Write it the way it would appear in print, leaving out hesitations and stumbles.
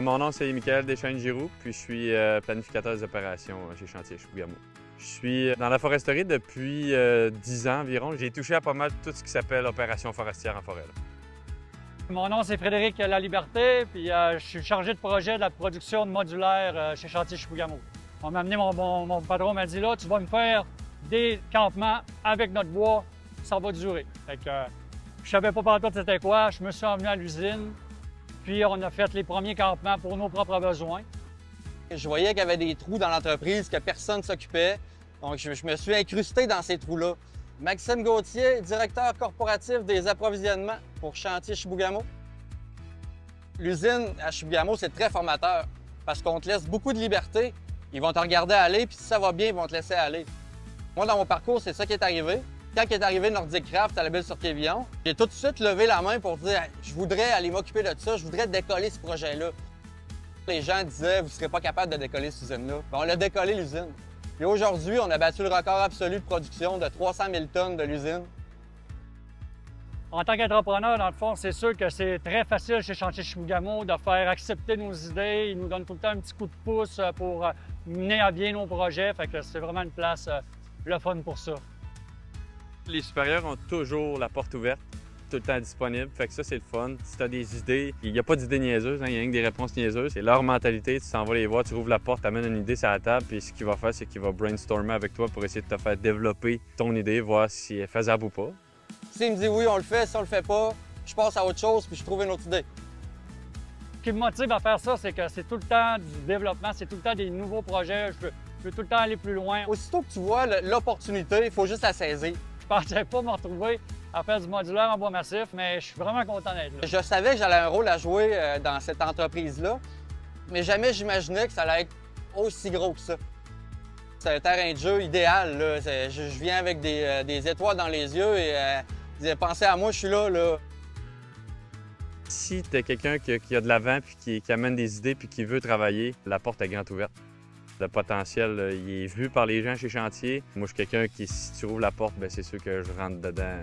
Mon nom, c'est Michael Deschaines-Giroux, puis je suis planificateur des opérations chez Chantier Chibougamau. Je suis dans la foresterie depuis 10 ans environ. J'ai touché à pas mal tout ce qui s'appelle opération forestière en forêt. Mon nom, c'est Frédéric Laliberté, puis je suis chargé de projet de la production de modulaire chez Chantier Chibougamau. On m'a amené, mon patron m'a dit là, tu vas me faire des campements avec notre bois, ça va durer. Fait que, je savais pas partout c'était quoi, je me suis emmené à l'usine, puis on a fait les premiers campements pour nos propres besoins. Je voyais qu'il y avait des trous dans l'entreprise, que personne ne s'occupait, donc je me suis incrusté dans ces trous-là. Maxime Gauthier, directeur corporatif des approvisionnements pour Chantier Chibougamau. L'usine à Chibougamau, c'est très formateur parce qu'on te laisse beaucoup de liberté. Ils vont te regarder aller, puis si ça va bien, ils vont te laisser aller. Moi, dans mon parcours, c'est ça qui est arrivé. Quand est arrivé Nordic Craft à la Ville-sur-Quévillon, j'ai tout de suite levé la main pour dire « Je voudrais aller m'occuper de ça, je voudrais décoller ce projet-là. » Les gens disaient « Vous ne serez pas capable de décoller cette usine-là. » On l'a décollé, l'usine. Et aujourd'hui, on a battu le record absolu de production de 300 000 tonnes de l'usine. En tant qu'entrepreneur, dans le fond, c'est sûr que c'est très facile chez Chantier Chibougamau de faire accepter nos idées. Ils nous donnent tout le temps un petit coup de pouce pour mener à bien nos projets. Fait que c'est vraiment une place le fun pour ça. Les supérieurs ont toujours la porte ouverte, tout le temps disponible. Fait que ça, c'est le fun. Si tu as des idées, il n'y a pas d'idées niaiseuses, il y a rien que des réponses niaiseuses. C'est leur mentalité, tu s'en vas les voir, tu ouvres la porte, tu amènes une idée sur la table, puis ce qu'il va faire, c'est qu'il va brainstormer avec toi pour essayer de te faire développer ton idée, voir si elle est faisable ou pas. S'il me dit oui, on le fait, si on le fait pas, je passe à autre chose puis je trouve une autre idée. Ce qui me motive à faire ça, c'est que c'est tout le temps du développement, c'est tout le temps des nouveaux projets. Je veux tout le temps aller plus loin. Aussitôt que tu vois l'opportunité, il faut juste la saisir. Je pensais pas me retrouver à faire du modulaire en bois massif, mais je suis vraiment content d'être là. Je savais que j'avais un rôle à jouer dans cette entreprise-là, mais jamais j'imaginais que ça allait être aussi gros que ça. C'est un terrain de jeu idéal, là. Je viens avec des étoiles dans les yeux et pensez à moi, je suis là. Si tu es quelqu'un qui a de l'avant, puis qui amène des idées, puis qui veut travailler, la porte est grande ouverte. Le potentiel, il est vu par les gens chez Chantier. Moi, je suis quelqu'un qui, si tu ouvres la porte, bien, c'est sûr que je rentre dedans